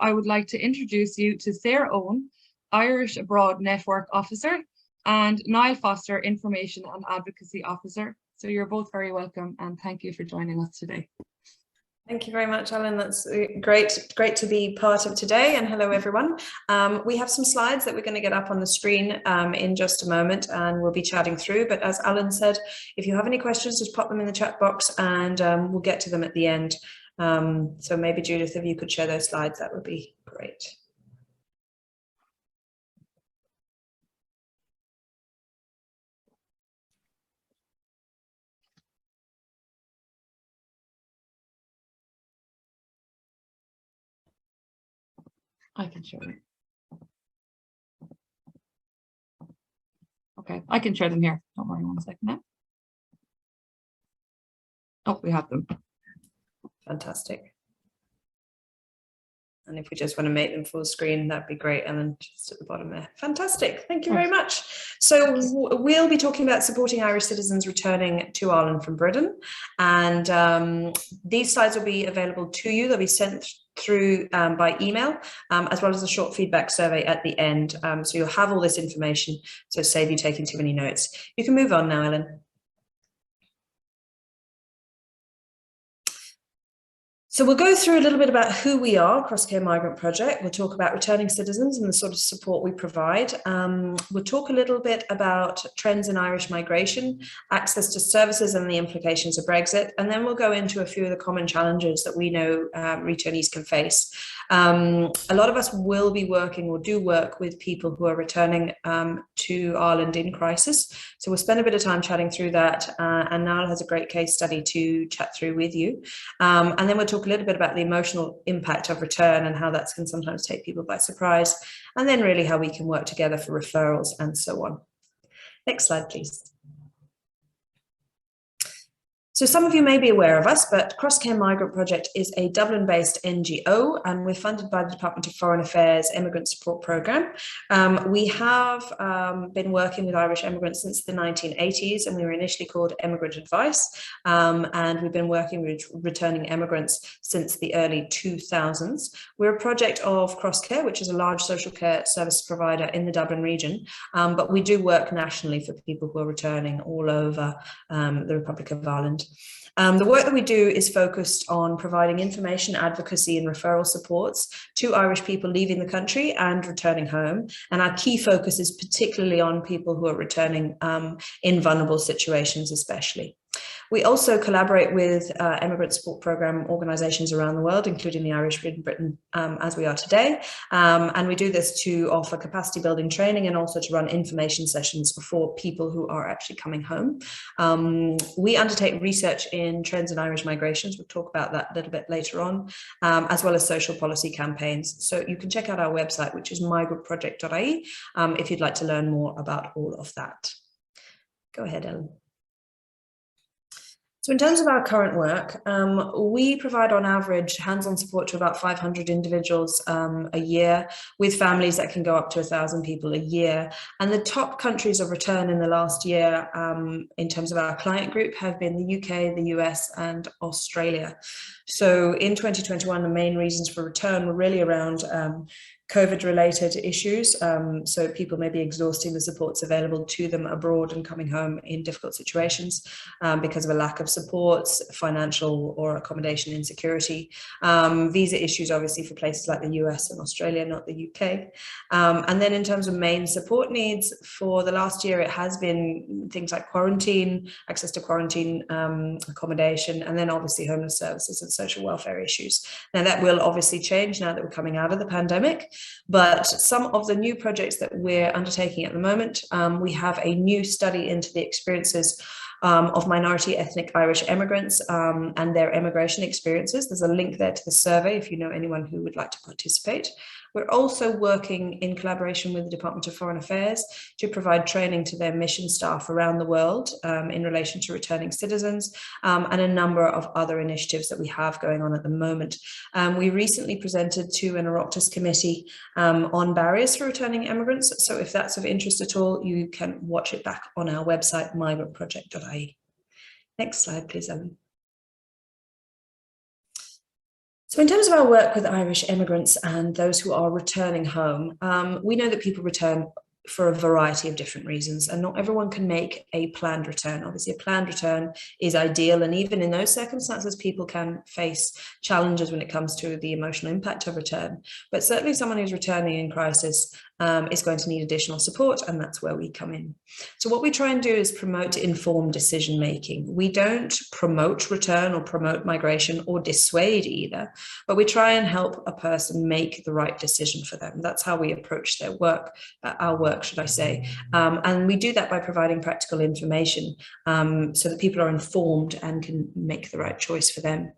I would like to introduce you to Sarah Owen, Irish Abroad Network Officer, and Niall Foster, Information and Advocacy Officer. So you're both very welcome, and thank you for joining us today. Thank you very much, Ellen. That's great to be part of today, and hello everyone. We have some slides that we're going to get up on the screen in just a moment, and we'll be chatting through. But as Alan said, if you have any questions, just pop them in the chat box, and we'll get to them at the end. So maybe Judith, if you could share those slides, that would be great. I can share it. Okay, I can share them here. Don't worry, 1 second now. Oh, we have them. Fantastic. And if we just want to make them full screen, that'd be great. And then just at the bottom there. Fantastic. Thank you very much. So we'll be talking about supporting Irish citizens returning to Ireland from Britain. And these slides will be available to you. They'll be sent through by email, as well as a short feedback survey at the end. So you'll have all this information, so save you taking too many notes. You can move on now, Ellen. So we'll go through a little bit about who we are, Crosscare Migrant Project. We'll talk about returning citizens and the sort of support we provide. We'll talk a little bit about trends in Irish migration, access to services and the implications of Brexit. And then we'll go into a few of the common challenges that we know returnees can face. A lot of us will be working or do work with people who are returning to Ireland in crisis. So we'll spend a bit of time chatting through that. And Niall has a great case study to chat through with you. And then we'll talk a little bit about the emotional impact of return and how that can sometimes take people by surprise, and then really how we can work together for referrals and so on. Next slide, please. So some of you may be aware of us, but Crosscare Migrant Project is a Dublin-based NGO, and we're funded by the Department of Foreign Affairs Immigrant Support Programme. We have been working with Irish immigrants since the 1980s, and we were initially called Emigrant Advice, and we've been working with returning immigrants since the early 2000s. We're a project of Crosscare, which is a large social care service provider in the Dublin region, but we do work nationally for people who are returning all over the Republic of Ireland. The work that we do is focused on providing information, advocacy and referral supports to Irish people leaving the country and returning home. And our key focus is particularly on people who are returning in vulnerable situations especially. We also collaborate with immigrant support programme organisations around the world, including the Irish in Britain as we are today. And we do this to offer capacity building training and also to run information sessions for people who are actually coming home. We undertake research in trends in Irish migrations. We'll talk about that a little bit later on, as well as social policy campaigns. So you can check out our website, which is migrantproject.ie, if you'd like to learn more about all of that. Go ahead, Ellen. So in terms of our current work, we provide on average hands-on support to about 500 individuals a year, with families that can go up to 1,000 people a year. And the top countries of return in the last year in terms of our client group have been the UK, the US and Australia. So in 2021, the main reasons for return were really around COVID-related issues, so people may be exhausting the supports available to them abroad and coming home in difficult situations because of a lack of supports, financial or accommodation insecurity, visa issues obviously for places like the US and Australia, not the UK. And then in terms of main support needs for the last year, it has been things like quarantine, access to quarantine accommodation, and then obviously homeless services and social welfare issues. Now that will obviously change now that we're coming out of the pandemic. But some of the new projects that we're undertaking at the moment, we have a new study into the experiences of minority ethnic Irish immigrants and their immigration experiences. There's a link there to the survey if you know anyone who would like to participate. We're also working in collaboration with the Department of Foreign Affairs to provide training to their mission staff around the world in relation to returning citizens and a number of other initiatives that we have going on at the moment. We recently presented to an Oireachtas committee on barriers for returning immigrants. So if that's of interest at all, you can watch it back on our website, migrantproject.ie. Next slide, please, Ellen. So in terms of our work with Irish immigrants and those who are returning home, we know that people return for a variety of different reasons, and not everyone can make a planned return. Obviously, a planned return is ideal, and even in those circumstances, people can face challenges when it comes to the emotional impact of return. But certainly someone who's returning in crisis is going to need additional support, and that's where we come in. So what we try and do is promote informed decision making. We don't promote return or promote migration or dissuade either, but we try and help a person make the right decision for them. That's how we approach their work, our work, should I say. And we do that by providing practical information so that people are informed and can make the right choice for them.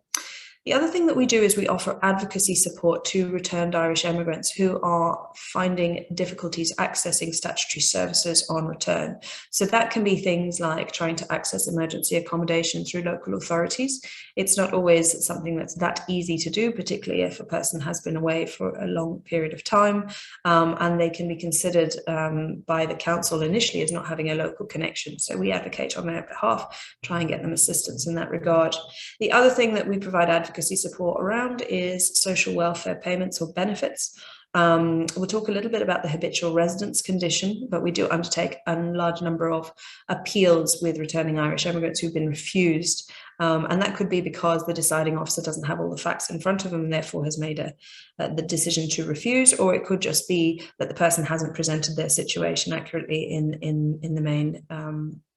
The other thing that we do is we offer advocacy support to returned Irish immigrants who are finding difficulties accessing statutory services on return. So that can be things like trying to access emergency accommodation through local authorities. It's not always something that's that easy to do, particularly if a person has been away for a long period of time, and they can be considered by the council initially as not having a local connection. So we advocate on their behalf, try and get them assistance in that regard. The other thing that we provide advocacy support around is social welfare payments or benefits. We'll talk a little bit about the habitual residence condition, but we do undertake a large number of appeals with returning Irish immigrants who've been refused. And that could be because the deciding officer doesn't have all the facts in front of them and therefore has made the decision to refuse, or it could just be that the person hasn't presented their situation accurately in the main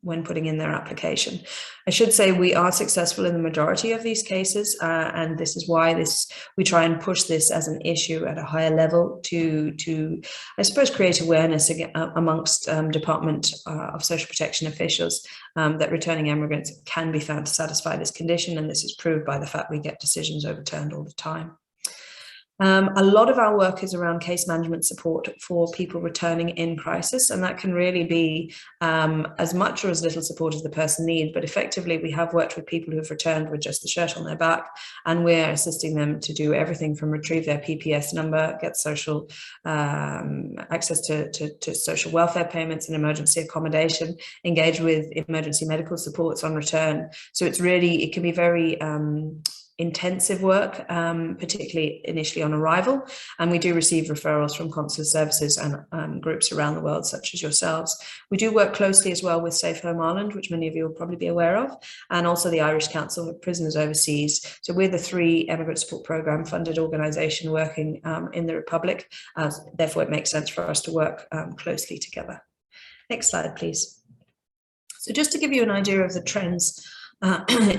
when putting in their application. I should say we are successful in the majority of these cases, and this is why we try and push this as an issue at a higher level to I suppose, create awareness amongst Department of Social Protection officials that returning immigrants can be found to satisfy this condition, and this is proved by the fact we get decisions overturned all the time. A lot of our work is around case management support for people returning in crisis, and that can really be as much or as little support as the person needs. But effectively, we have worked with people who have returned with just the shirt on their back, and we're assisting them to do everything from retrieve their PPS number, get social access to social welfare payments and emergency accommodation, engage with emergency medical supports on return. So it can be very intensive work, particularly initially on arrival, and we do receive referrals from consular services and groups around the world such as yourselves. We do work closely as well with Safe Home Ireland, which many of you will probably be aware of, and also the Irish Council of Prisoners Overseas. So we're the 3 Emigrant Support Programme funded organisation working in the Republic, therefore it makes sense for us to work closely together. Next slide, please. So just to give you an idea of the trends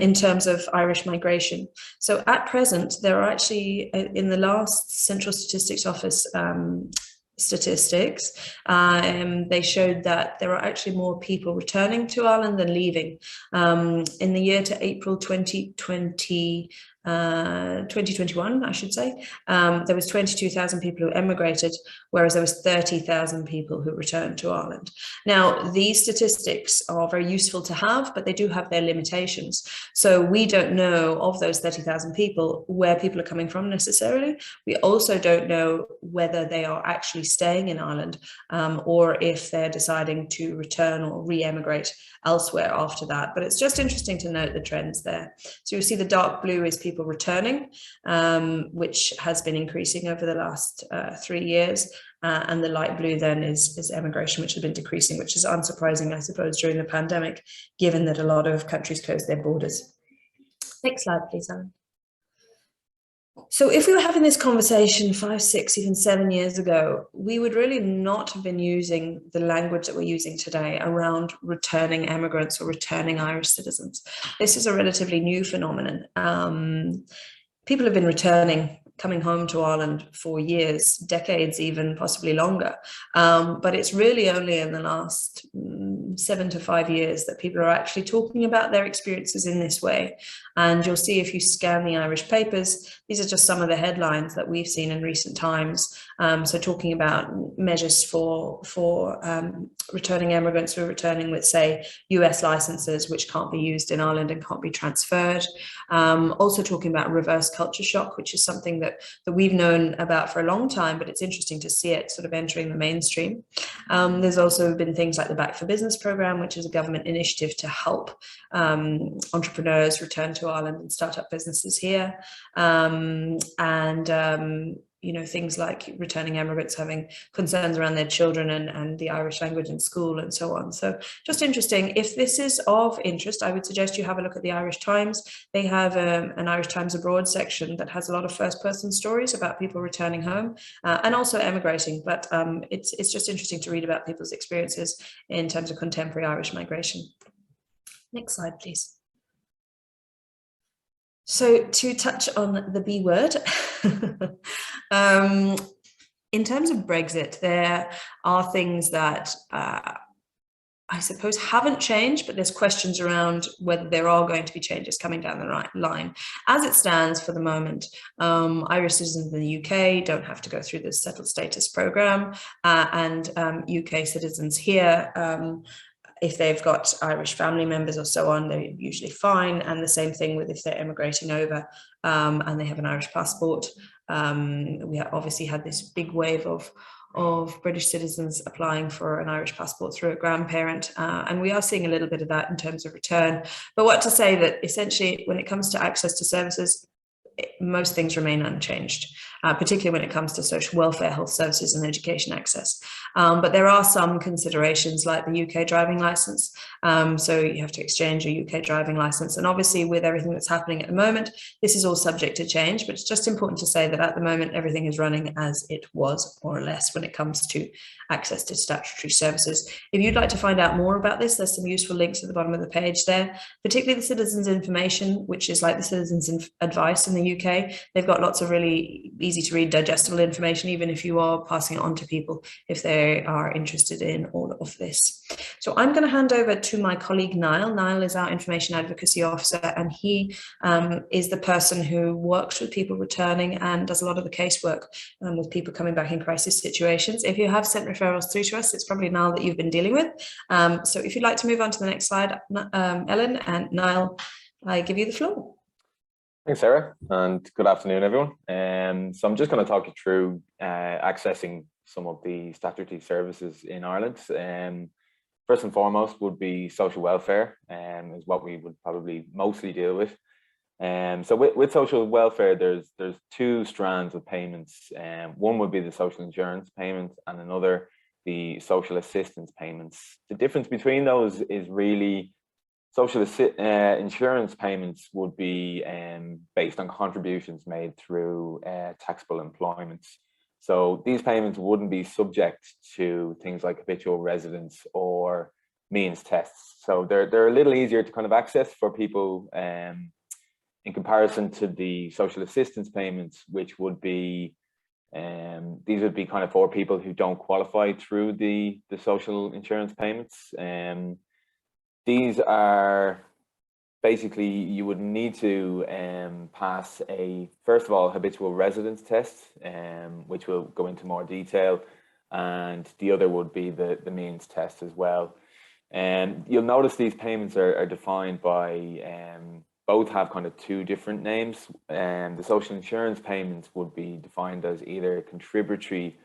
in terms of Irish migration. So at present, there are actually, in the last Central Statistics Office statistics, they showed that there are actually more people returning to Ireland than leaving. In the year to April 2021, I should say, there was 22,000 people who emigrated, whereas there was 30,000 people who returned to Ireland. Now, these statistics are very useful to have, but they do have their limitations. So we don't know of those 30,000 people where people are coming from necessarily. We also don't know whether they are actually staying in Ireland or if they're deciding to return or re-emigrate elsewhere after that. But it's just interesting to note the trends there. So you'll see the dark blue is people returning, which has been increasing over the last 3 years. And the light blue then is emigration, which has been decreasing, which is unsurprising, I suppose, during the pandemic, given that a lot of countries closed their borders. Next slide, please, Alan. So if we were having this conversation 5, 6, even 7 years ago, we would really not have been using the language that we're using today around returning immigrants or returning Irish citizens. This is a relatively new phenomenon. People have been returning, coming home to Ireland for years, decades even, possibly longer. But it's really only in the last 7 to 5 years that people are actually talking about their experiences in this way. And you'll see if you scan the Irish papers, these are just some of the headlines that we've seen in recent times. So talking about measures for returning immigrants who are returning with, say, US licenses, which can't be used in Ireland and can't be transferred. Also talking about reverse culture shock, which is something that we've known about for a long time, but it's interesting to see it sort of entering the mainstream. There's also been things like the Back for Business program, which is a government initiative to help entrepreneurs return to Ireland and start up businesses here. You know, things like returning immigrants having concerns around their children and the Irish language in school and so on. So just interesting. If this is of interest, I would suggest you have a look at the Irish Times. They have an Irish Times Abroad section that has a lot of first-person stories about people returning home and also emigrating. But it's just interesting to read about people's experiences in terms of contemporary Irish migration. Next slide, please. So to touch on the B word, in terms of Brexit, there are things that I suppose haven't changed, but there's questions around whether there are going to be changes coming down the right line. As it stands for the moment, Irish citizens in the UK don't have to go through the settled status program, and UK citizens here, if they've got Irish family members or so on, they're usually fine. And the same thing with if they're immigrating over and they have an Irish passport. We obviously had this big wave of British citizens applying for an Irish passport through a grandparent. And we are seeing a little bit of that in terms of return. But what to say that essentially when it comes to access to services, most things remain unchanged, particularly when it comes to social welfare, health services and education access. But there are some considerations like the UK driving licence. So you have to exchange a UK driving licence. And obviously with everything that's happening at the moment, this is all subject to change, but it's just important to say that at the moment, everything is running as it was, more or less, when it comes to access to statutory services. If you'd like to find out more about this, there's some useful links at the bottom of the page there, particularly the citizens information, which is like the citizens advice in the UK. They've got lots of really easy to read, digestible information, even if you are passing it on to people if they are interested in all of this. So I'm going to hand over to my colleague Niall. Niall is our information advocacy officer, and he is the person who works with people returning and does a lot of the casework with people coming back in crisis situations. If you have sent referrals through to us, it's probably Niall that you've been dealing with. So if you'd like to move on to the next slide, Ellen and Niall, I give you the floor. Thanks, Sarah, and good afternoon, everyone. So I'm just going to talk you through accessing some of the statutory services in Ireland. First and foremost would be social welfare, is what we would probably mostly deal with. So with social welfare, there's two strands of payments. One would be the social insurance payment, and another the social assistance payments. The difference between those is really social insurance payments would be based on contributions made through taxable employment. So these payments wouldn't be subject to things like habitual residence or means tests. So they're a little easier to kind of access for people in comparison to the social assistance payments, which would be these would be kind of for people who don't qualify through the social insurance payments. These are basically, you would need to pass first of all, habitual residence test, which we'll go into more detail, and the other would be the means test as well. And you'll notice these payments are defined by, both have kind of two different names. The social insurance payments would be defined as either contributory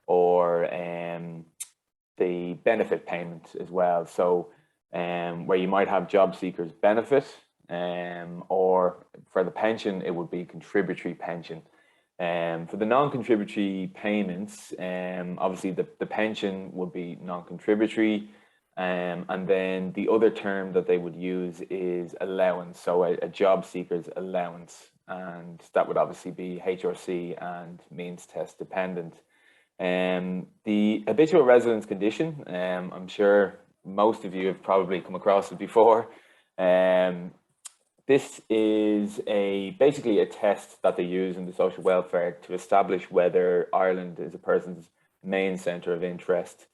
or the benefit payment as well. So where you might have job seekers benefit, or for the pension, it would be contributory pension. For the non-contributory payments, obviously the pension would be non-contributory, and then the other term that they would use is allowance, so a job seeker's allowance, and that would obviously be HRC and means test dependent. The habitual residence condition, I'm sure most of you have probably come across it before. This is basically a test that they use in the social welfare to establish whether Ireland is a person's main centre of interest.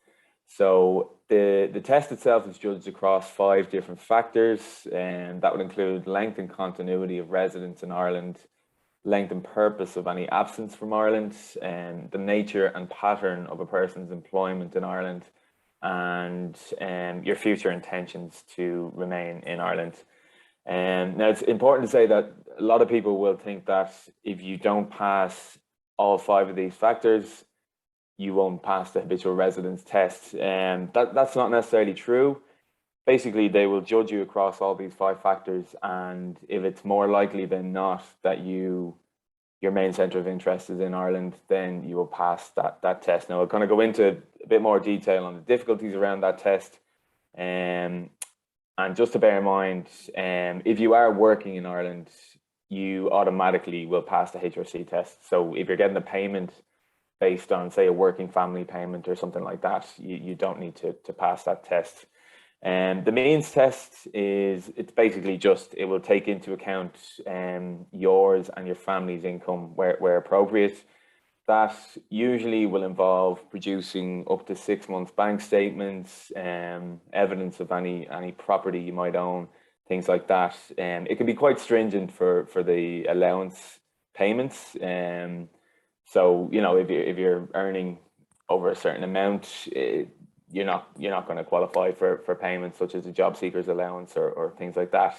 So the test itself is judged across 5 different factors, and that would include length and continuity of residence in Ireland, length and purpose of any absence from Ireland, and the nature and pattern of a person's employment in Ireland, and your future intentions to remain in Ireland. Now, it's important to say that a lot of people will think that if you don't pass all 5 of these factors, you won't pass the habitual residence test. That's not necessarily true. basically they will judge you across all these 5 factors, and if it's more likely than not that your main centre of interest is in Ireland, then you will pass that test. Now, I'll kind of go into a bit more detail on the difficulties around that test. And just to bear in mind, if you are working in Ireland, you automatically will pass the HRC test. So if you're getting a payment based on, say, a working family payment or something like that, you don't need to pass that test. And the means test it's basically just, it will take into account yours and your family's income where appropriate. That usually will involve producing up to 6 months bank statements, evidence of any property you might own, things like that. It can be quite stringent for the allowance payments. So, you know, if you're earning over a certain amount, you're not going to qualify for payments such as a job seekers allowance or things like that.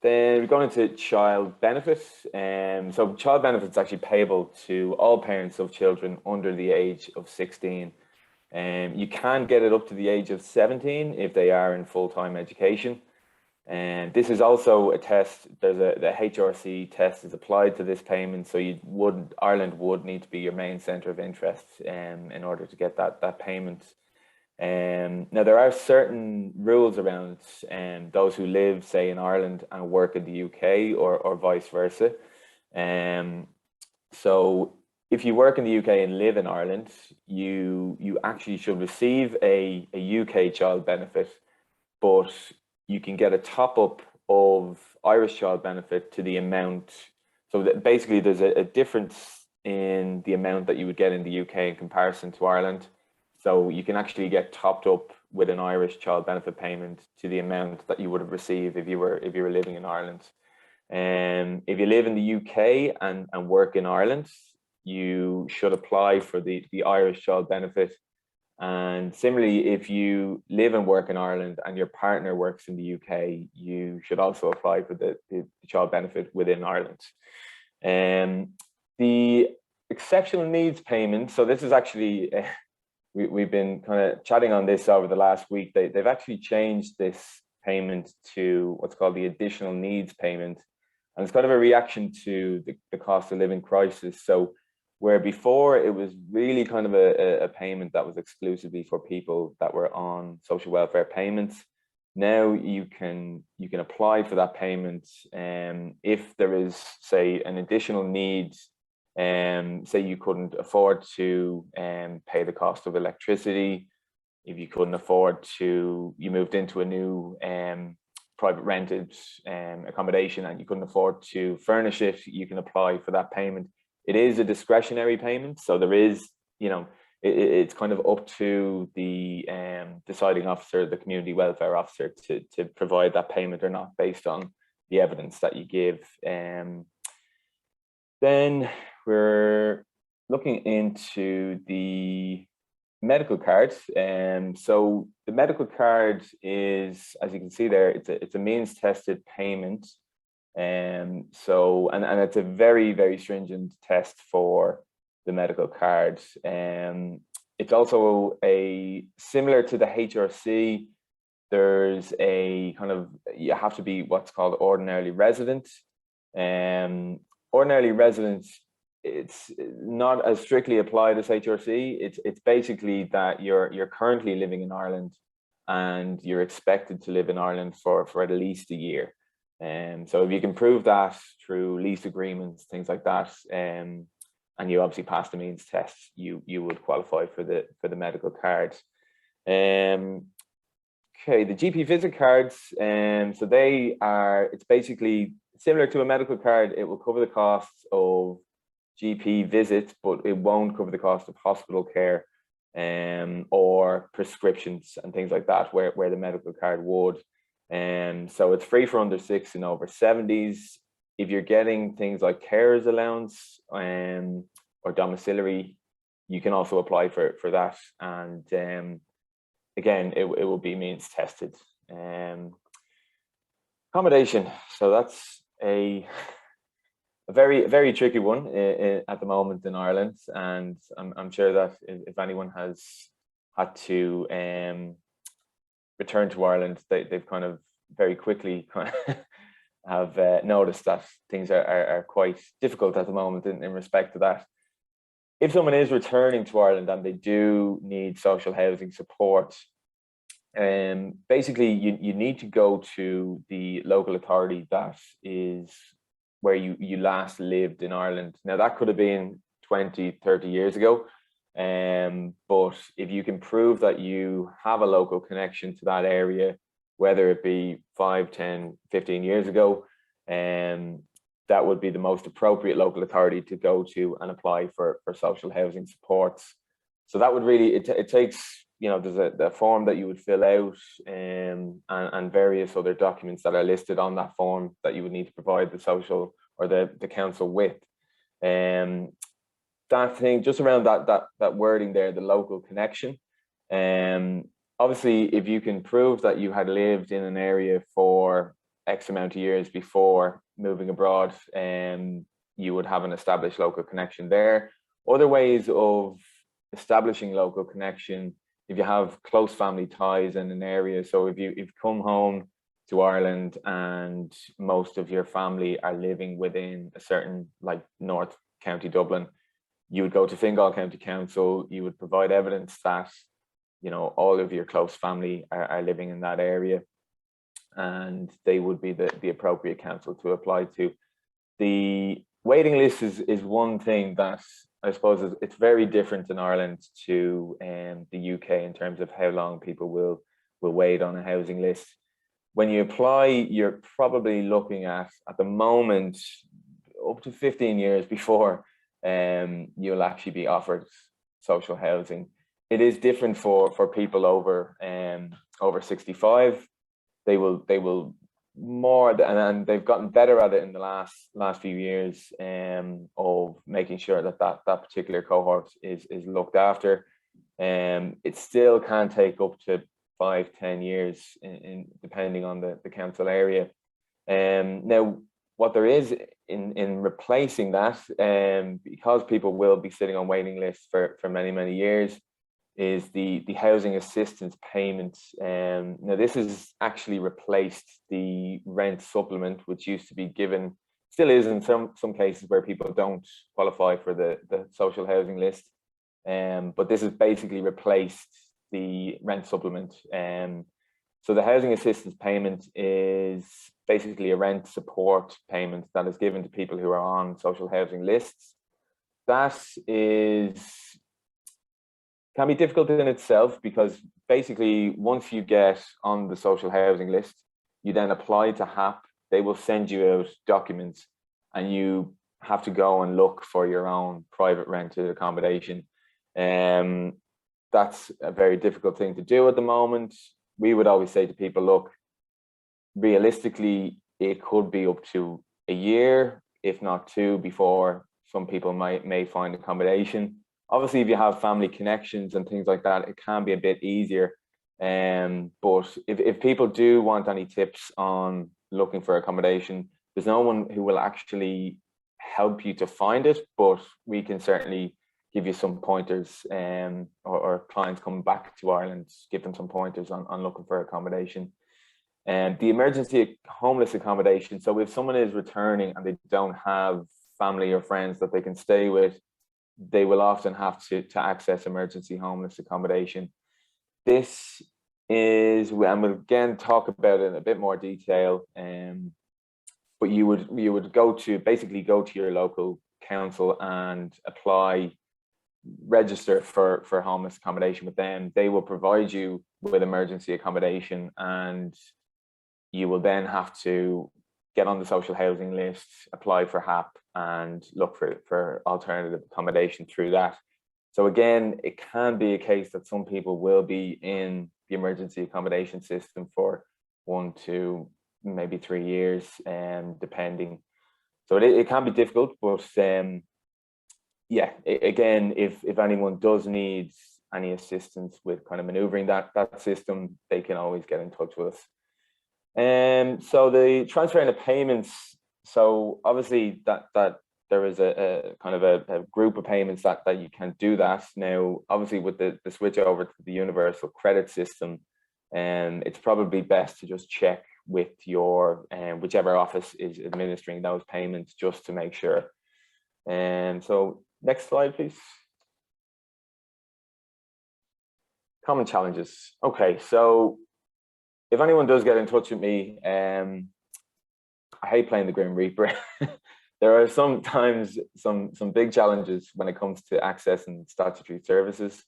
Then we're going into child benefits. So child benefits actually payable to all parents of children under the age of 16. You can get it up to the age of 17 if they are in full-time education. And this is also a test. The HRC test is applied to this payment, so Ireland would need to be your main centre of interest in order to get that payment. Now there are certain rules around those who live, say, in Ireland and work in the UK, or vice versa. So if you work in the UK and live in Ireland, you actually should receive a UK child benefit, but you can get a top up of Irish child benefit to the amount. So that basically there's a difference in the amount that you would get in the UK in comparison to Ireland. So you can actually get topped up with an Irish child benefit payment to the amount that you would have received if you were living in Ireland. And if you live in the UK and work in Ireland, you should apply for the Irish child benefit. And similarly, if you live and work in Ireland and your partner works in the UK, you should also apply for the child benefit within Ireland. The exceptional needs payment, so this is actually, we've been kind of chatting on this over the last week. They've actually changed this payment to what's called the additional needs payment. And it's kind of a reaction to the cost of living crisis. So where before it was really kind of a payment that was exclusively for people that were on social welfare payments, now you can apply for that payment if there is, say, an additional need. Say you couldn't afford to pay the cost of electricity, if you couldn't afford to, you moved into a new private rented accommodation and you couldn't afford to furnish it, you can apply for that payment. It is a discretionary payment, so there is, you know, it's kind of up to the deciding officer, the community welfare officer, to provide that payment or not based on the evidence that you give. Then we're looking into the medical card. So the medical card is, as you can see there, it's a means tested payment. So it's a very, very stringent test for the medical card. It's also similar to the HRC. There's a kind of, you have to be what's called ordinarily resident. Ordinarily resident, it's not as strictly applied as HRC. It's basically that you're currently living in Ireland and you're expected to live in Ireland for at least a year. So if you can prove that through lease agreements, things like that, and you obviously pass the means test, you would qualify for the medical card. Okay, the GP visit cards, so it's basically similar to a medical card. It will cover the costs of GP visits, but it won't cover the cost of hospital care or prescriptions and things like that, where the medical card would. So it's free for under 6 and over 70s. If you're getting things like carers allowance or domiciliary, you can also apply for that. And again, it will be means tested. Accommodation. So that's a very, very tricky one at the moment in Ireland. And I'm sure that if anyone has had to returned to Ireland, they've kind of very quickly kind of have noticed that things are quite difficult at the moment in respect to that. If someone is returning to Ireland and they do need social housing support, basically you need to go to the local authority that is where you last lived in Ireland. Now that could have been 20, 30 years ago. But if you can prove that you have a local connection to that area, whether it be 5, 10, 15 years ago, that would be the most appropriate local authority to go to and apply for social housing supports. So that would really, it takes, there's a form that you would fill out, and various other documents that are listed on that form that you would need to provide the social or the council with. That thing, just around that wording there, the local connection. Obviously, if you can prove that you had lived in an area for X amount of years before moving abroad, you would have an established local connection there. Other ways of establishing local connection, if you have close family ties in an area, so if you've come home to Ireland and most of your family are living within a certain, like North County Dublin, you would go to Fingal County Council, you would provide evidence that all of your close family are living in that area, and they would be the appropriate council to apply to. The waiting list is one thing that I suppose it's very different in Ireland to the UK in terms of how long people will wait on a housing list. When you apply, you're probably looking at the moment, up to 15 years before you'll actually be offered social housing. It is different for people over 65. They will more, and they've gotten better at it in the last few years, of making sure that particular cohort is looked after. It still can take up to 5-10 years in depending on the council area. Now, what there is in replacing that, because people will be sitting on waiting lists for many years, is the housing assistance payment. Now this has actually replaced the rent supplement, which used to be given, still is in some cases where people don't qualify for the social housing list, but this has basically replaced the rent supplement. So the housing assistance payment is basically a rent support payment that is given to people who are on social housing lists. That can be difficult in itself, because basically once you get on the social housing list, you then apply to HAP. They will send you out documents and you have to go and look for your own private rented accommodation. That's a very difficult thing to do at the moment. We would always say to people, look, realistically, it could be up to a year, if not 2, before some people may find accommodation. Obviously, if you have family connections and things like that, it can be a bit easier. But if people do want any tips on looking for accommodation, there's no one who will actually help you to find it, but we can certainly give you some pointers, or clients coming back to Ireland, give them some pointers on looking for accommodation. And the emergency homeless accommodation, so if someone is returning and they don't have family or friends that they can stay with, they will often have to access emergency homeless accommodation. This is, and we'll again talk about it in a bit more detail, but you would basically go to your local council and apply, register for homeless accommodation with them. They will provide you with emergency accommodation, and you will then have to get on the social housing list, apply for HAP, and look for alternative accommodation through that. So again, it can be a case that some people will be in the emergency accommodation system for 1 to maybe 3 years, depending. So it can be difficult, but yeah, again, if anyone does need any assistance with kind of maneuvering that system, they can always get in touch with us. So the transferring of payments, so obviously that there is a kind of a group of payments that you can do that. Now, obviously with the switch over to the universal credit system, it's probably best to just check with your whichever office is administering those payments, just to make sure. So next slide, please. Common challenges. Okay, so if anyone does get in touch with me, I hate playing the Grim Reaper. There are sometimes some big challenges when it comes to accessing statutory services.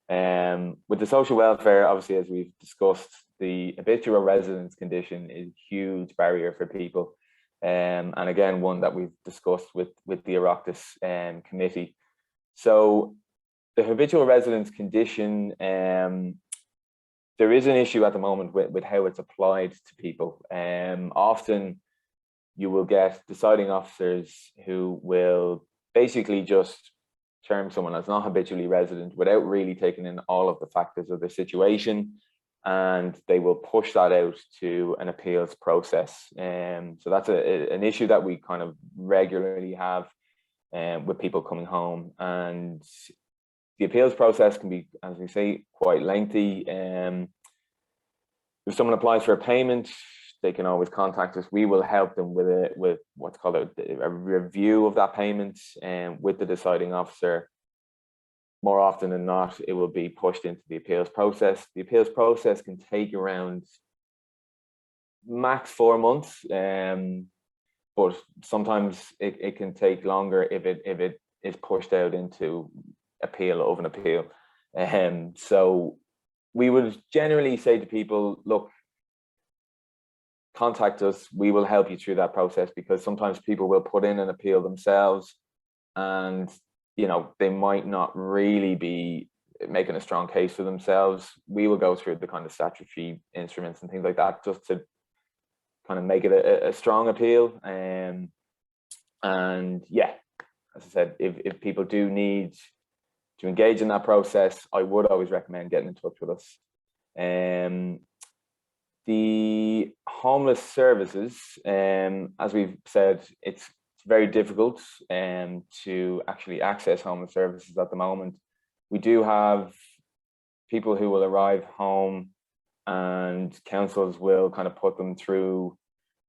With the social welfare, obviously, as we've discussed, the habitual residence condition is a huge barrier for people. And again, one that we've discussed with the Oireachtas committee. So the habitual residence condition, there is an issue at the moment with how it's applied to people. Often you will get deciding officers who will basically just term someone as not habitually resident without really taking in all of the factors of the situation, and they will push that out to an appeals process. So that's an issue that we kind of regularly have with people coming home, and the appeals process can be, as we say, quite lengthy. If someone applies for a payment, they can always contact us. We will help them with what's called a review of that payment, with the deciding officer. More often than not, it will be pushed into the appeals process. The appeals process can take around max 4 months, but sometimes it can take longer if it is pushed out into appeal of an appeal. So we would generally say to people, look, contact us, we will help you through that process, because sometimes people will put in an appeal themselves, and they might not really be making a strong case for themselves. We will go through the kind of statutory instruments and things like that, just to kind of make it a strong appeal. And yeah, as I said, if people do need to engage in that process, I would always recommend getting in touch with us. The homeless services, as we've said, it's very difficult to actually access homeless services at the moment. We do have people who will arrive home, and councils will kind of put them through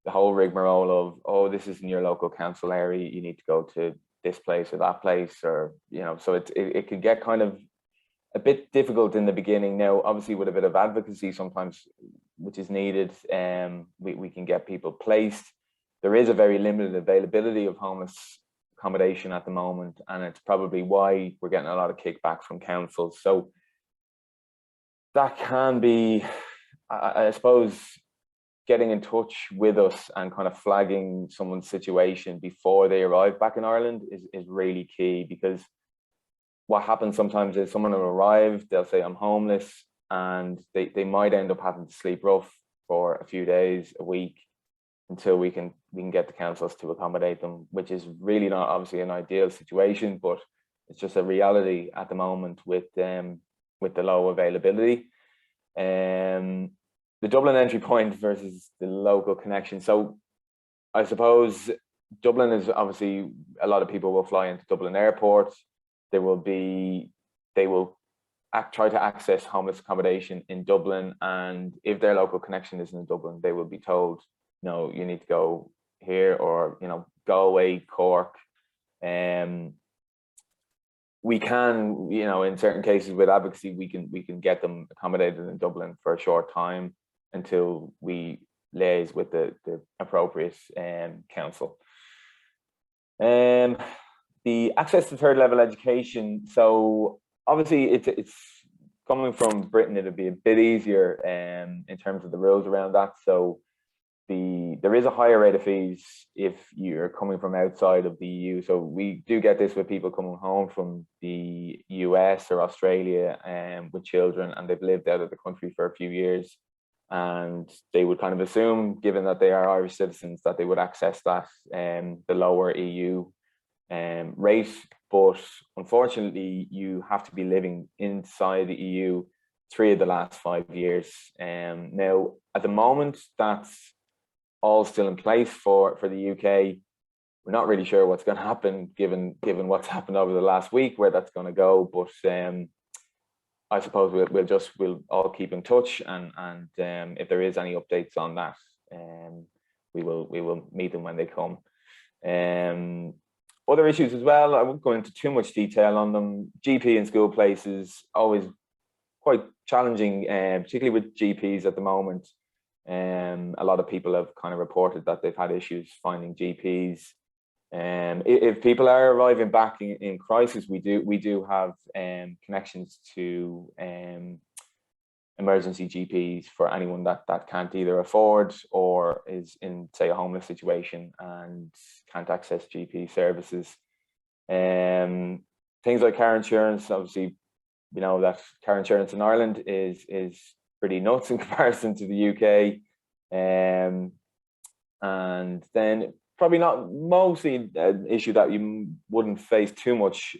the whole rigmarole of, oh, this is in your local council area, you need to go to this place or that place, or so it can get kind of a bit difficult in the beginning. Now, obviously, with a bit of advocacy sometimes, which is needed, we can get people placed. There is a very limited availability of homeless accommodation at the moment, and it's probably why we're getting a lot of kickback from councils. So that can be, I suppose, getting in touch with us and kind of flagging someone's situation before they arrive back in Ireland is really key, because what happens sometimes is someone will arrive, they'll say, I'm homeless, and they might end up having to sleep rough for a few days, a week, until we can get the councils to accommodate them, which is really not obviously an ideal situation, but it's just a reality at the moment with the low availability. The Dublin entry point versus the local connection. So I suppose Dublin is obviously, a lot of people will fly into Dublin Airport. They will try to access homeless accommodation in Dublin, and if their local connection isn't in Dublin, they will be told, no, you need to go here, or Galway, Cork. We can, in certain cases with advocacy, we can get them accommodated in Dublin for a short time until we liaise with the appropriate council. The access to third level education. So obviously it's coming from Britain, it'll be a bit easier in terms of the rules around that. So there is a higher rate of fees if you're coming from outside of the EU. So we do get this with people coming home from the US or Australia with children, and they've lived out of the country for a few years, and they would kind of assume, given that they are Irish citizens, that they would access that the lower EU rate. But unfortunately, you have to be living inside the EU 3 of the last 5 years. Now, at the moment, that's all still in place for the UK. We're not really sure what's going to happen given what's happened over the last week, where that's going to go. But I suppose we'll all keep in touch, and if there is any updates on that, we will meet them when they come. Other issues as well, I won't go into too much detail on them. GP and school places, always quite challenging, particularly with GPs at the moment. A lot of people have kind of reported that they've had issues finding GPs. If people are arriving back in crisis, we do have connections to emergency GPs for anyone that can't either afford or is in, say, a homeless situation and can't access GP services. Things like car insurance, obviously, you know that car insurance in Ireland is pretty nuts in comparison to the UK. And then probably not mostly an issue that you wouldn't face too much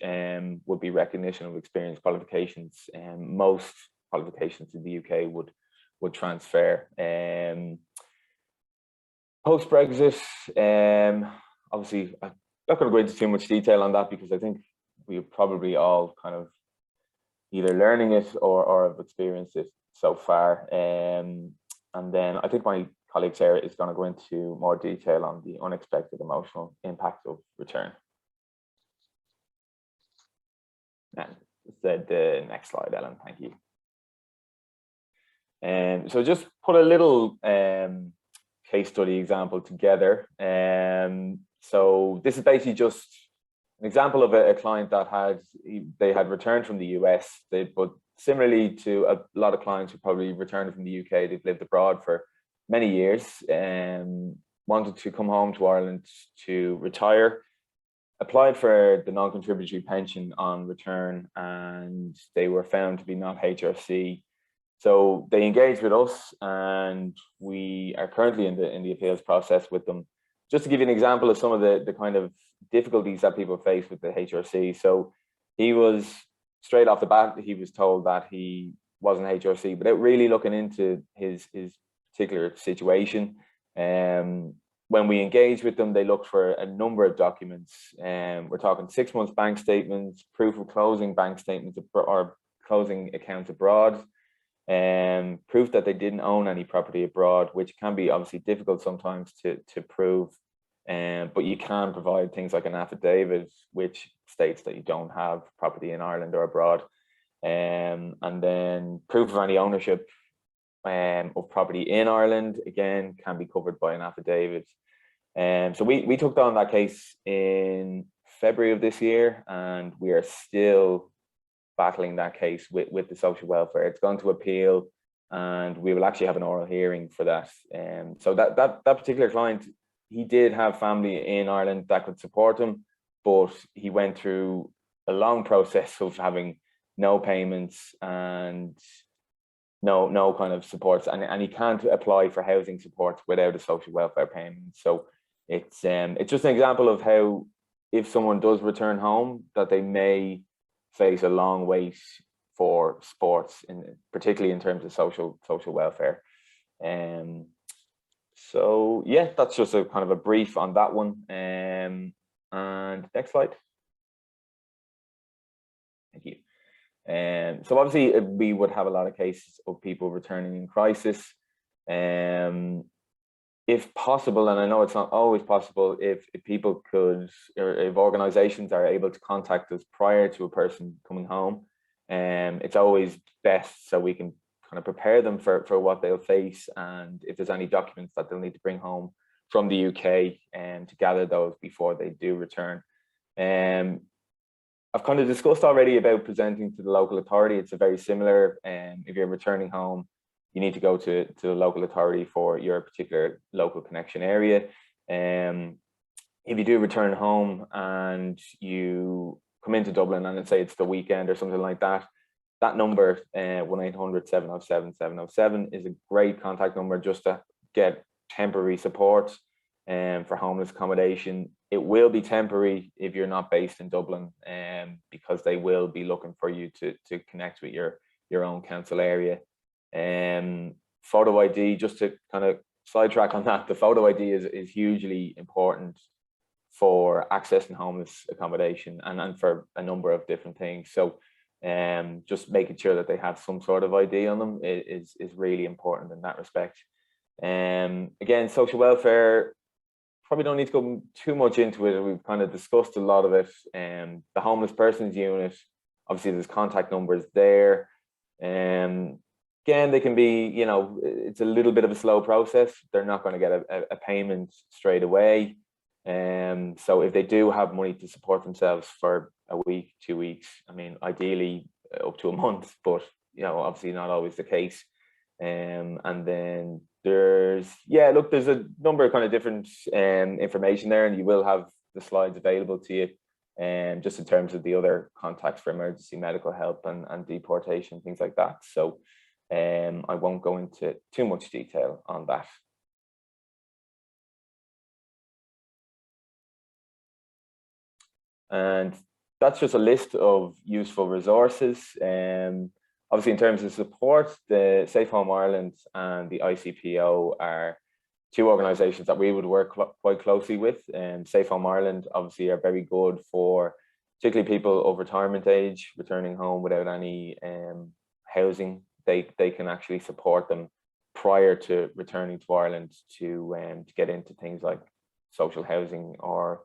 would be recognition of experience qualifications. Most qualifications in the UK would transfer. Post-Brexit, obviously, I'm not going to go into too much detail on that because I think we're probably all kind of either learning it or have experienced it so far. And then I think my colleague Sarah is going to go into more detail on the unexpected emotional impact of return. And the next slide, Ellen, thank you. So just put a little case study example together. So this is basically just an example of a client that they had returned from the US, but similarly to a lot of clients who probably returned from the UK, they've lived abroad for many years and wanted to come home to Ireland to retire, applied for the non-contributory pension on return, and they were found to be not HRC. So they engaged with us, and we are currently in the appeals process with them. Just to give you an example of some of the kind of difficulties that people face with the HRC. So he was, straight off the bat, he was told that he wasn't HRC, without really looking into his particular situation. When we engaged with them, they looked for a number of documents. We're talking 6 months bank statements, proof of closing bank statements or closing accounts abroad, proof that they didn't own any property abroad, which can be obviously difficult sometimes to prove. But you can provide things like an affidavit which states that you don't have property in Ireland or abroad, and then proof of any ownership of property in Ireland, again, can be covered by an affidavit. So we took on that case in February of this year, and we are still battling that case with the social welfare. It's gone to appeal, and we will actually have an oral hearing for that. So that particular client, he did have family in Ireland that could support him, but he went through a long process of having no payments and no kind of supports, and he can't apply for housing supports without a social welfare payment. So it's just an example of how, if someone does return home, that they may face a long wait for supports, particularly in terms of social welfare. So yeah, that's just a kind of a brief on that one. And next slide. Thank you. So obviously we would have a lot of cases of people returning in crisis. If possible, and I know it's not always possible, if people could, or if organizations are able to contact us prior to a person coming home, it's always best, so we can kind of prepare them for what they'll face, and if there's any documents that they'll need to bring home from the UK, and to gather those before they do return. I've kind of discussed already about presenting to the local authority. It's a very similar, if you're returning home, you need to go to the local authority for your particular local connection area. If you do return home and you come into Dublin, and let's say it's the weekend or something like that, that number, 1-800-707-707, is a great contact number just to get temporary support for homeless accommodation. It will be temporary if you're not based in Dublin, because they will be looking for you to connect with your own council area. Photo ID, just to kind of sidetrack on that, the photo ID is hugely important for accessing homeless accommodation and for a number of different things. So just making sure that they have some sort of ID on them is really important in that respect. Again, social welfare, probably don't need to go too much into it. We've kind of discussed a lot of it. The homeless persons unit, obviously there's contact numbers there. Again, they can be, you know, it's a little bit of a slow process. They're not going to get a payment straight away. So if they do have money to support themselves for a week, 2 weeks, I mean, ideally up to a month, but, you know, obviously not always the case. And then there's a number of kind of different information there, and you will have the slides available to you. Just in terms of the other contacts for emergency medical help and deportation, things like that. So I won't go into too much detail on that. And that's just a list of useful resources. Obviously, in terms of support, the Safe Home Ireland and the ICPO are two organisations that we would work quite closely with. Safe Home Ireland obviously are very good for particularly people of retirement age returning home without any housing. They can actually support them prior to returning to Ireland to get into things like social housing or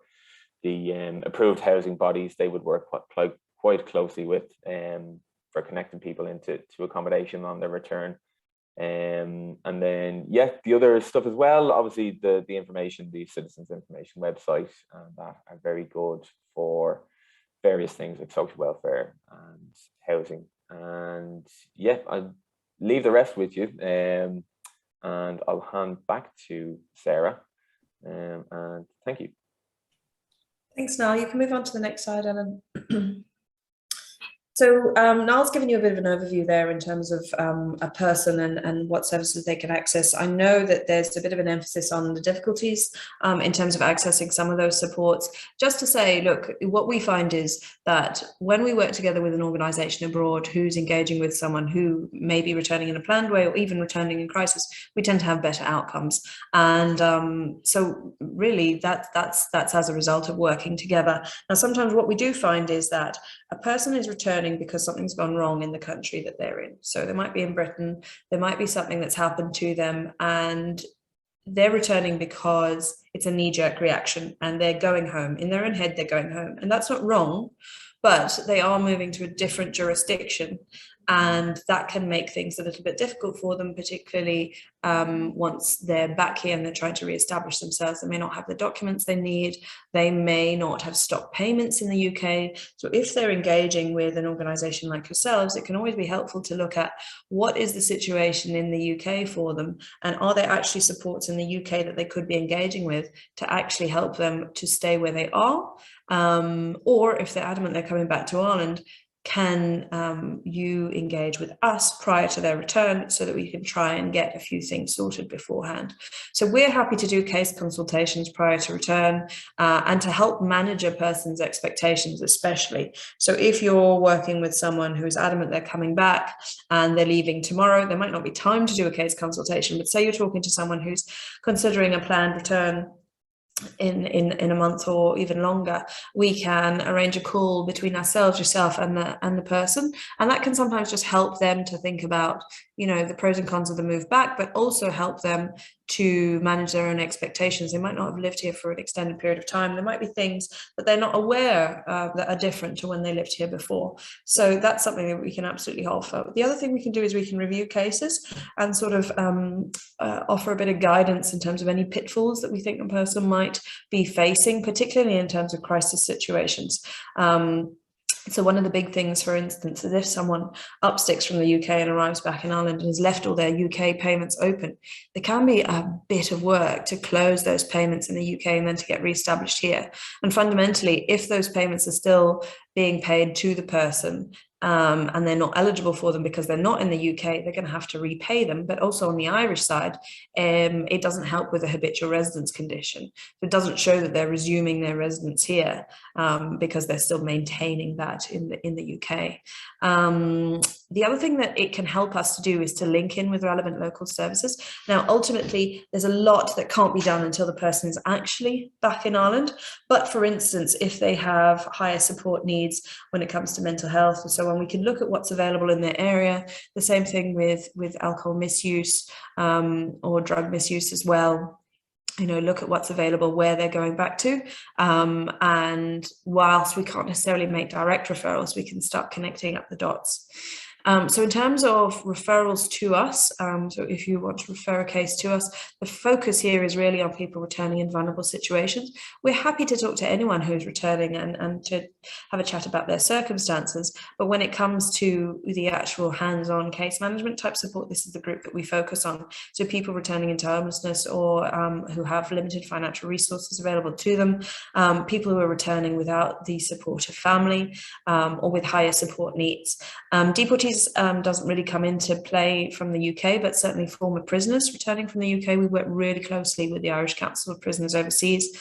the approved housing bodies. They would work quite closely with for connecting people into accommodation on their return. And then the other stuff as well, obviously the information, the citizens information website, that are very good for various things like social welfare and housing. And I'll leave the rest with you, and I'll hand back to Sarah, and thank you. Thanks, Niall. You can move on to the next slide, Ellen. So Niall's given you a bit of an overview there in terms of a person and what services they can access. I know that there's a bit of an emphasis on the difficulties in terms of accessing some of those supports. Just to say, look, what we find is that when we work together with an organisation abroad who's engaging with someone who may be returning in a planned way or even returning in crisis, we tend to have better outcomes. And so really that's as a result of working together. Now, sometimes what we do find is that a person is returning because something's gone wrong in the country that they're in. So they might be in Britain, there might be something that's happened to them, and they're returning because it's a knee-jerk reaction and they're going home. In their own head, they're going home. And that's not wrong, but they are moving to a different jurisdiction. And that can make things a little bit difficult for them, particularly once they're back here and they're trying to reestablish themselves. They may not have the documents they need. They may not have stopped payments in the UK. So if they're engaging with an organisation like yourselves, it can always be helpful to look at what is the situation in the UK for them, and are there actually supports in the UK that they could be engaging with to actually help them to stay where they are, or if they're adamant they're coming back to Ireland, can you engage with us prior to their return so that we can try and get a few things sorted beforehand. So we're happy to do case consultations prior to return and to help manage a person's expectations especially. So if you're working with someone who's adamant they're coming back and they're leaving tomorrow, there might not be time to do a case consultation, but say you're talking to someone who's considering a planned return in a month or even longer, we can arrange a call between ourselves, yourself and the person, and that can sometimes just help them to think about, you know, the pros and cons of the move back, but also help them to manage their own expectations. They might not have lived here for an extended period of time. There might be things that they're not aware that are different to when they lived here before. So that's something that we can absolutely offer. The other thing we can do is we can review cases and sort of offer a bit of guidance in terms of any pitfalls that we think a person might be facing, particularly in terms of crisis situations. So one of the big things, for instance, is if someone upsticks from the UK and arrives back in Ireland and has left all their UK payments open, there can be a bit of work to close those payments in the UK and then to get reestablished here. And fundamentally, if those payments are still being paid to the person, and they're not eligible for them because they're not in the UK, they're going to have to repay them. But also on the Irish side, it doesn't help with a habitual residence condition. It doesn't show that they're resuming their residence here because they're still maintaining that in the UK. The other thing that it can help us to do is to link in with relevant local services. Now, ultimately, there's a lot that can't be done until the person is actually back in Ireland. But for instance, if they have higher support needs when it comes to mental health and so so on. We can look at what's available in their area. The same thing with alcohol misuse or drug misuse as well. Look at what's available, where they're going back to. And whilst we can't necessarily make direct referrals, we can start connecting up the dots. So in terms of referrals to us, so if you want to refer a case to us, the focus here is really on people returning in vulnerable situations. We're happy to talk to anyone who's returning and to have a chat about their circumstances. But when it comes to the actual hands-on case management type support, this is the group that we focus on. So people returning into homelessness or who have limited financial resources available to them, people who are returning without the support of family or with higher support needs. Deportees doesn't really come into play from the UK, but certainly former prisoners returning from the UK. We work really closely with the Irish Council of Prisoners Overseas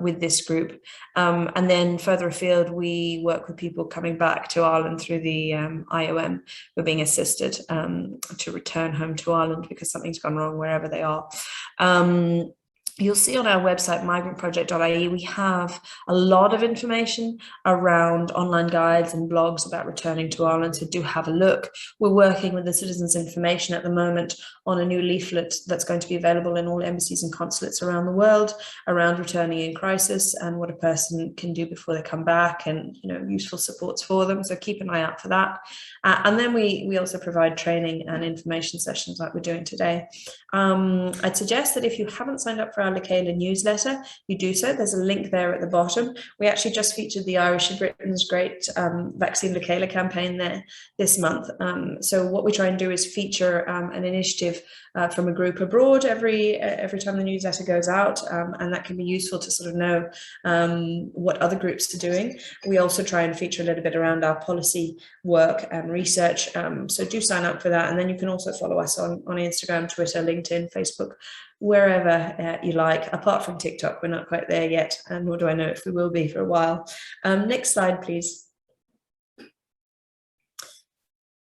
with this group. And then further afield, we work with people coming back to Ireland through the IOM. We're being assisted to return home to Ireland because something's gone wrong wherever they are. You'll see on our website, migrantproject.ie, we have a lot of information around online guides and blogs about returning to Ireland, so do have a look. We're working with the Citizens Information at the moment on a new leaflet that's going to be available in all embassies and consulates around the world around returning in crisis and what a person can do before they come back, and useful supports for them, so keep an eye out for that. And then we also provide training and information sessions like we're doing today. I'd suggest that if you haven't signed up for our Lekela newsletter, you do so. There's a link there at the bottom. We actually just featured the Irish in Britain's great Vaccine Lekela campaign there this month. So what we try and do is feature an initiative from a group abroad every time the newsletter goes out, and that can be useful to sort of know what other groups are doing. We also try and feature a little bit around our policy work and research, so do sign up for that. And then you can also follow us on Instagram, Twitter, LinkedIn, Facebook, wherever you like. Apart from TikTok, we're not quite there yet, and nor do I know if we will be for a while. Next slide, please.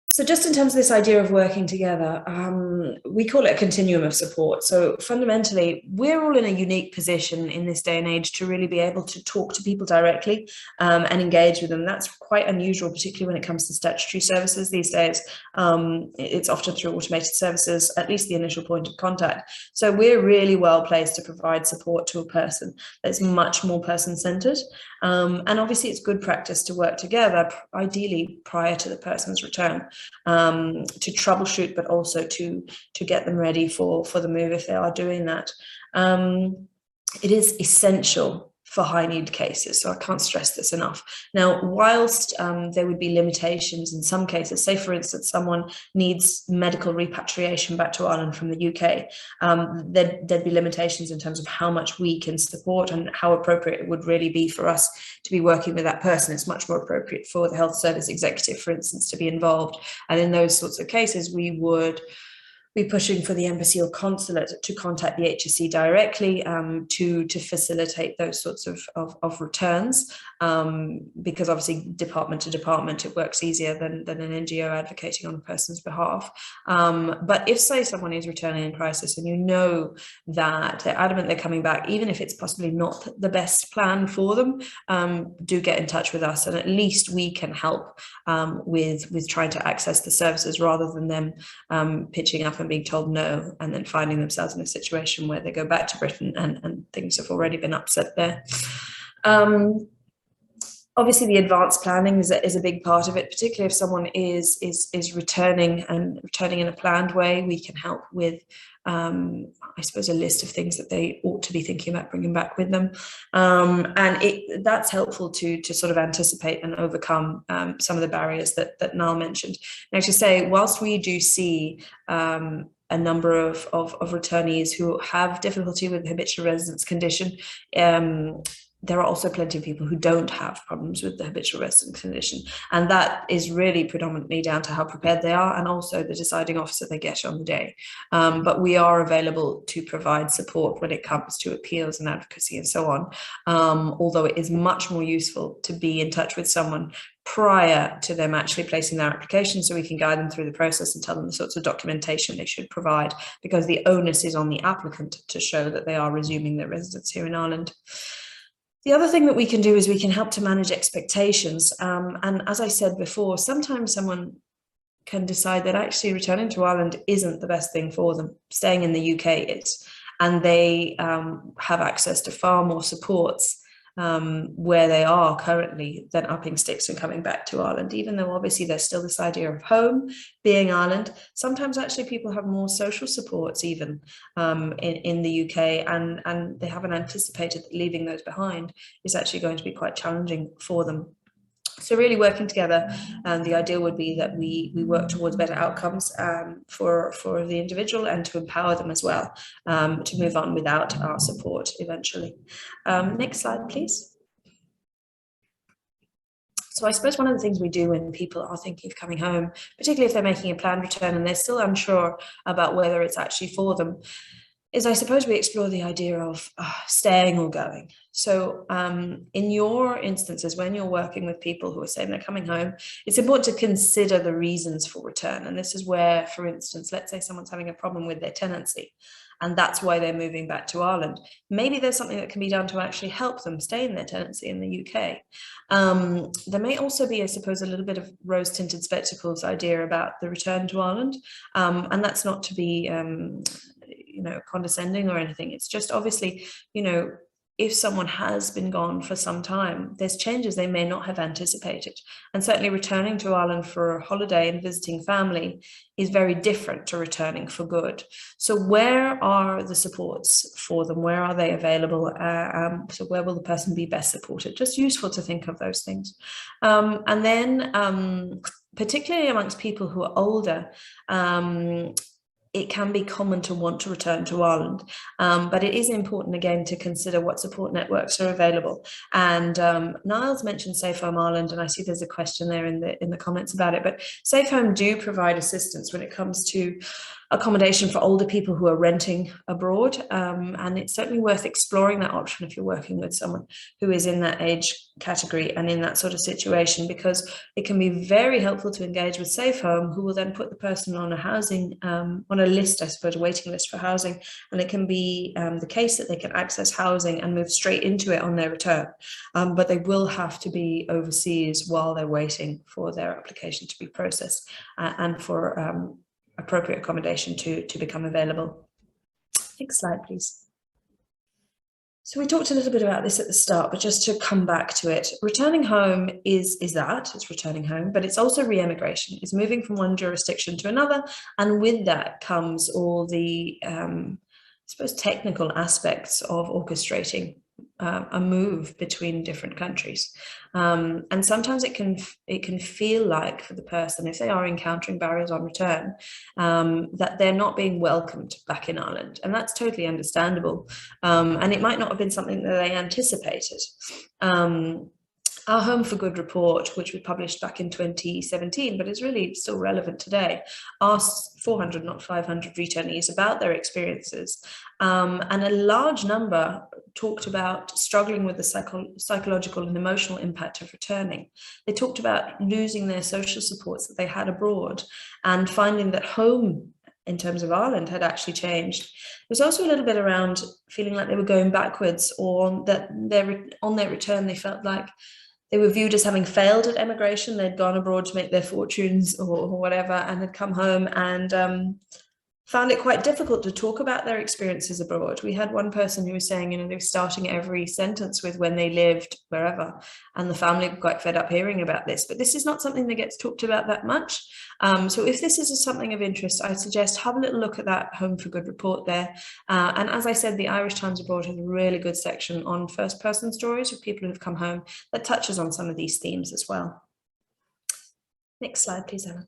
So just in terms of this idea of working together, we call it a continuum of support. So fundamentally, we're all in a unique position in this day and age to really be able to talk to people directly and engage with them. That's quite unusual, particularly when it comes to statutory services these days. It's often through automated services, at least the initial point of contact. So we're really well placed to provide support to a person that's much more person-centered. And obviously it's good practice to work together, ideally prior to the person's return, to troubleshoot, but also to get them ready for the move if they are doing that. It is essential for high need cases, so I can't stress this enough. Now, whilst there would be limitations in some cases, say for instance someone needs medical repatriation back to Ireland from the UK, there'd be limitations in terms of how much we can support and how appropriate it would really be for us to be working with that person. It's much more appropriate for the health service executive, for instance, to be involved, and in those sorts of cases we would be pushing for the embassy or consulate to contact the HSE directly to facilitate those sorts of returns, because obviously department to department it works easier than an NGO advocating on a person's behalf. But if, say, someone is returning in crisis and you know that they're adamant they're coming back, even if it's possibly not the best plan for them, do get in touch with us, and at least we can help with trying to access the services rather than them pitching up and being told no and then finding themselves in a situation where they go back to Britain and things have already been upset there. Obviously, the advanced planning is a big part of it, particularly if someone is returning in a planned way. We can help with, I suppose, a list of things that they ought to be thinking about bringing back with them. And that's helpful to sort of anticipate and overcome some of the barriers that Niall mentioned. Now, to say, whilst we do see a number of returnees who have difficulty with the habitual residence condition, there are also plenty of people who don't have problems with the habitual residence condition, and that is really predominantly down to how prepared they are and also the deciding officer they get on the day. But we are available to provide support when it comes to appeals and advocacy and so on, although it is much more useful to be in touch with someone prior to them actually placing their application, so we can guide them through the process and tell them the sorts of documentation they should provide, because the onus is on the applicant to show that they are resuming their residence here in Ireland. The other thing that we can do is we can help to manage expectations. And as I said before, sometimes someone can decide that actually returning to Ireland isn't the best thing for them. Staying in the UK is, and they have access to far more supports where they are currently than upping sticks and coming back to Ireland, even though obviously there's still this idea of home being Ireland. Sometimes actually people have more social supports even in the UK, and they haven't anticipated that leaving those behind is actually going to be quite challenging for them. So really working together, and the ideal would be that we work towards better outcomes for the individual, and to empower them as well to move on without our support eventually. Next slide, please. So I suppose one of the things we do when people are thinking of coming home, particularly if they're making a planned return and they're still unsure about whether it's actually for them, is I suppose we explore the idea of staying or going. So in your instances, when you're working with people who are saying they're coming home, it's important to consider the reasons for return. And this is where, for instance, let's say someone's having a problem with their tenancy, and that's why they're moving back to Ireland. Maybe there's something that can be done to actually help them stay in their tenancy in the UK. There may also be, I suppose, a little bit of rose-tinted spectacles idea about the return to Ireland. And that's not to be condescending or anything. It's just obviously, if someone has been gone for some time, there's changes they may not have anticipated. And certainly returning to Ireland for a holiday and visiting family is very different to returning for good. So where are the supports for them? Where are they available? So where will the person be best supported? Just useful to think of those things. And then particularly amongst people who are older, it can be common to want to return to Ireland, but it is important again to consider what support networks are available. And Niles mentioned Safe Home Ireland, and I see there's a question there in the comments about it. But Safe Home do provide assistance when it comes to accommodation for older people who are renting abroad, and it's certainly worth exploring that option if you're working with someone who is in that age category and in that sort of situation, because it can be very helpful to engage with Safe Home, who will then put the person on a housing on a list, I suppose, a waiting list for housing, and it can be the case that they can access housing and move straight into it on their return, but they will have to be overseas while they're waiting for their application to be processed and for appropriate accommodation to become available. Next slide, please. So we talked a little bit about this at the start, but just to come back to it, returning home is it's returning home, but it's also re-emigration. It's moving from one jurisdiction to another, and with that comes all the, I suppose, technical aspects of orchestrating a move between different countries, and sometimes it can feel like, for the person, if they are encountering barriers on return, that they're not being welcomed back in Ireland, and that's totally understandable, and it might not have been something that they anticipated. Our Home for Good report, which we published back in 2017, but is really still relevant today, asked 400, not 500 returnees about their experiences. And a large number talked about struggling with the psychological and emotional impact of returning. They talked about losing their social supports that they had abroad and finding that home, in terms of Ireland, had actually changed. It was also a little bit around feeling like they were going backwards, or that on their return, they felt like they were viewed as having failed at emigration. They'd gone abroad to make their fortunes or whatever, and had come home and found it quite difficult to talk about their experiences abroad. We had one person who was saying, they were starting every sentence with when they lived wherever, and the family were quite fed up hearing about this. But this is not something that gets talked about that much. So if this is something of interest, I suggest have a little look at that Home for Good report there. And as I said, the Irish Times Abroad has a really good section on first-person stories of people who've come home that touches on some of these themes as well. Next slide, please, Ellen.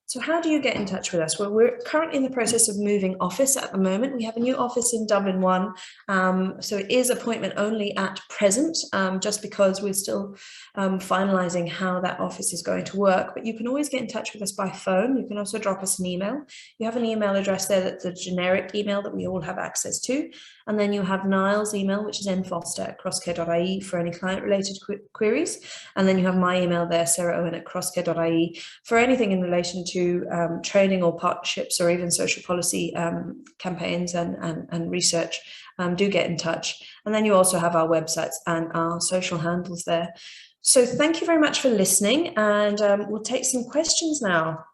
So how do you get in touch with us? Well, we're currently in the process of moving office at the moment. We have a new office in Dublin 1. So it is appointment only at present, just because we're still finalising how that office is going to work. But you can always get in touch with us by phone. You can also drop us an email. You have an email address there that's a generic email that we all have access to. And then you have Niall's email, which is nfoster@crosscare.ie for any client-related queries. And then you have my email there, sarah.owen@crosscare.ie, for anything in relation to into training or partnerships or even social policy campaigns and research, do get in touch. And then you also have our websites and our social handles there. So thank you very much for listening, and we'll take some questions now.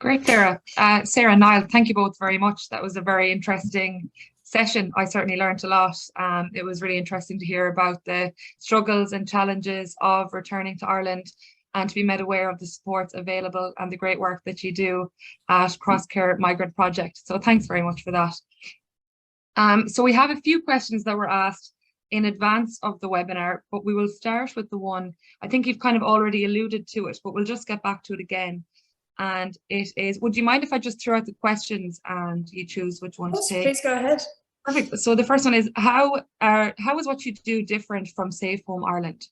Great, Sarah. Sarah, Niall, thank you both very much. That was a very interesting session. I certainly learned a lot. It was really interesting to hear about the struggles and challenges of returning to Ireland and to be made aware of the supports available and the great work that you do at Crosscare Migrant Project. So thanks very much for that. So we have a few questions that were asked in advance of the webinar, but we will start with the one, I think you've kind of already alluded to it, but we'll just get back to it again. And it is, would you mind if I just throw out the questions and you choose which one to take? Please go ahead. Perfect. So the first one is, how is what you do different from Safe Home Ireland?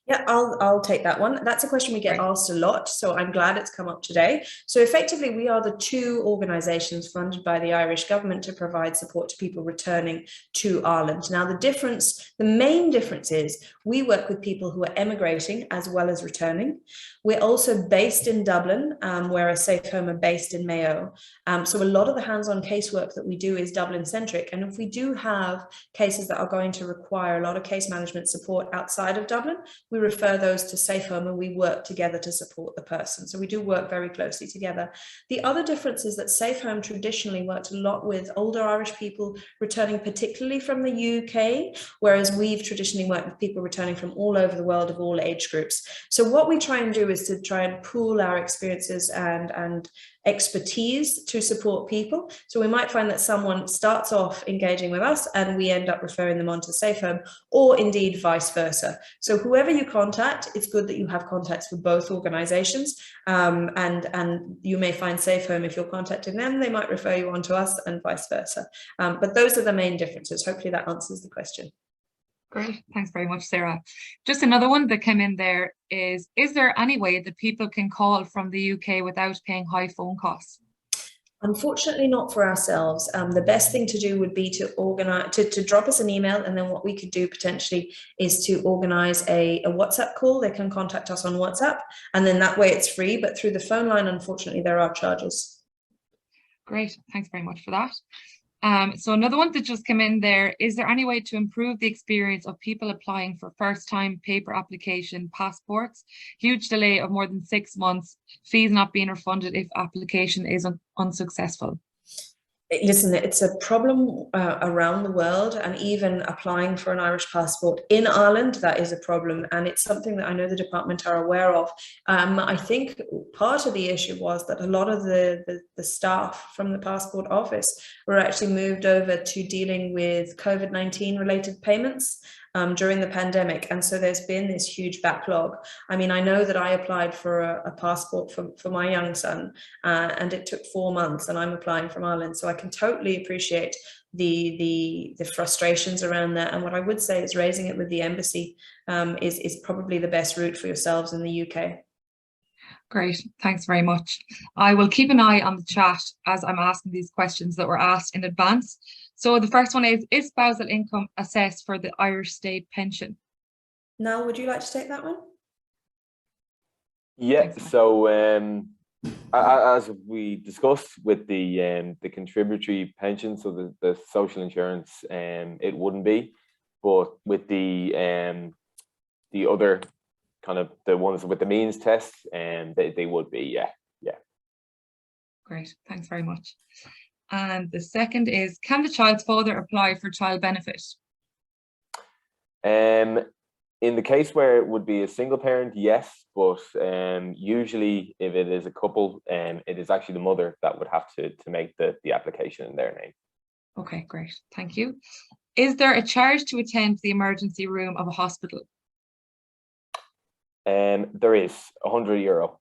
Yeah, I'll take that one. That's a question we get asked a lot, so I'm glad it's come up today. So effectively, we are the two organisations funded by the Irish government to provide support to people returning to Ireland. Now, the main difference is we work with people who are emigrating as well as returning. We're also based in Dublin, whereas Safe Home are based in Mayo. So a lot of the hands-on casework that we do is Dublin-centric. And if we do have cases that are going to require a lot of case management support outside of Dublin, we refer those to Safe Home and we work together to support the person. So we do work very closely together. The other difference is that Safe Home traditionally worked a lot with older Irish people returning particularly from the UK, whereas we've traditionally worked with people returning from all over the world of all age groups. So what we try and do is to try and pool our experiences and expertise to support people. So we might find that someone starts off engaging with us and we end up referring them on to Safe Home, or indeed vice versa. So whoever you contact, it's good that you have contacts for both organizations, and you may find Safe Home, if you're contacting them, they might refer you on to us and vice versa. But those are the main differences. Hopefully that answers the question. Great, thanks very much, Sarah. Just another one that came in there is there any way that people can call from the UK without paying high phone costs? Unfortunately, not for ourselves. The best thing to do would be to organize, to drop us an email, and then what we could do potentially is to organize a WhatsApp call. They can contact us on WhatsApp, and then that way it's free, but through the phone line, unfortunately, there are charges. Great, thanks very much for that. So another one that just came in there, is there any way to improve the experience of people applying for first-time paper application passports? Huge delay of more than 6 months, fees not being refunded if application is unsuccessful. Listen, it's a problem around the world, and even applying for an Irish passport in Ireland, that is a problem, and it's something that I know the department are aware of. I think part of the issue was that a lot of the staff from the passport office were actually moved over to dealing with COVID-19 related payments during the pandemic, and so there's been this huge backlog. I mean, I know that I applied for a passport for my young son, and it took 4 months, and I'm applying from Ireland, so I can totally appreciate the frustrations around that. And what I would say is raising it with the embassy is probably the best route for yourselves in the UK. Great, thanks very much. I will keep an eye on the chat as I'm asking these questions that were asked in advance. So the first one is spousal income assessed for the Irish state pension? Now, would you like to take that one? Yeah, so as we discussed with the contributory pension, so the social insurance, it wouldn't be, but with the other kind of the ones with the means test, they would be, yeah. Great, thanks very much. And the second is, can the child's father apply for child benefit? In the case where it would be a single parent, yes, but usually if it is a couple, it is actually the mother that would have to make the application in their name. Okay, great, thank you. Is there a charge to attend the emergency room of a hospital? There is €100.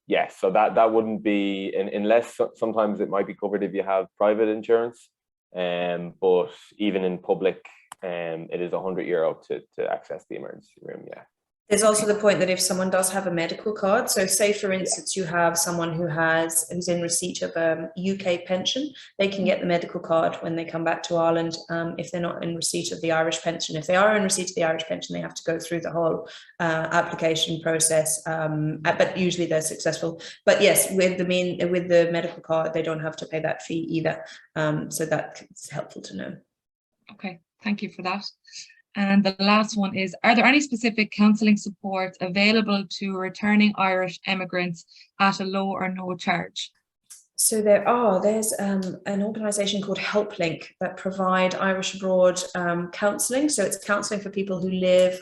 Yeah, so that wouldn't be, unless sometimes it might be covered if you have private insurance, but even in public, it is €100 to access the emergency room. Yeah. There's also the point that if someone does have a medical card, so say for instance you have someone who's in receipt of a UK pension, they can get the medical card when they come back to Ireland. If they're not in receipt of the Irish pension, if they are in receipt of the Irish pension, they have to go through the whole application process, but usually they're successful. But yes, with the medical card, they don't have to pay that fee either. So that's helpful to know. Okay, thank you for that. And the last one is, are there any specific counselling support available to returning Irish emigrants at a low or no charge? So there's an organisation called HelpLink that provide Irish abroad counselling. So it's counselling for people who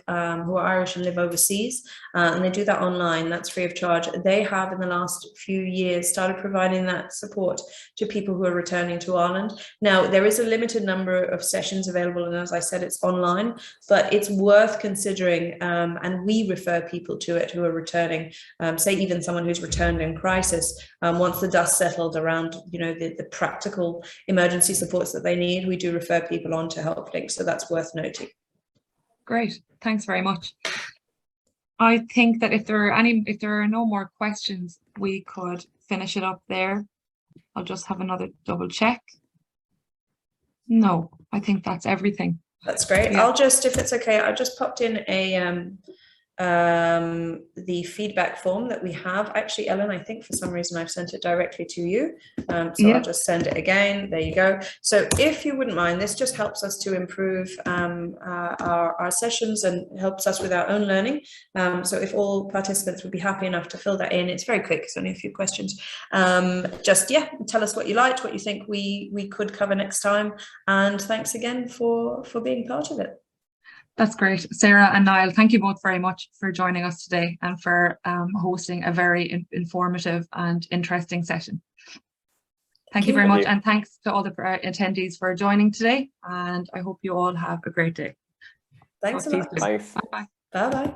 are Irish and live overseas, and they do that online. That's free of charge. They have in the last few years started providing that support to people who are returning to Ireland. Now there is a limited number of sessions available, and as I said, it's online, but it's worth considering. And we refer people to it who are returning. Say even someone who's returned in crisis, once the dust settles around the practical emergency supports that they need, we do refer people on to HelpLink, so that's worth noting. Great, thanks very much. I think that if there are no more questions, we could finish it up there. I'll just have another double check. No, I think that's everything. That's great. Yeah. If it's okay, I just popped in the feedback form that we have. Actually, Ellen, I think for some reason I've sent it directly to you. So I'll just send it again. There you go. So if you wouldn't mind, this just helps us to improve our sessions and helps us with our own learning. So if all participants would be happy enough to fill that in, it's very quick, it's only a few questions. Tell us what you liked, what you think we could cover next time. And thanks again for being part of it. That's great. Sarah and Niall, thank you both very much for joining us today and for hosting a very informative and interesting session. Thank you very much, and thanks to all the attendees for joining today, and I hope you all have a great day. Thanks a lot. Thanks. Bye-bye. Bye-bye.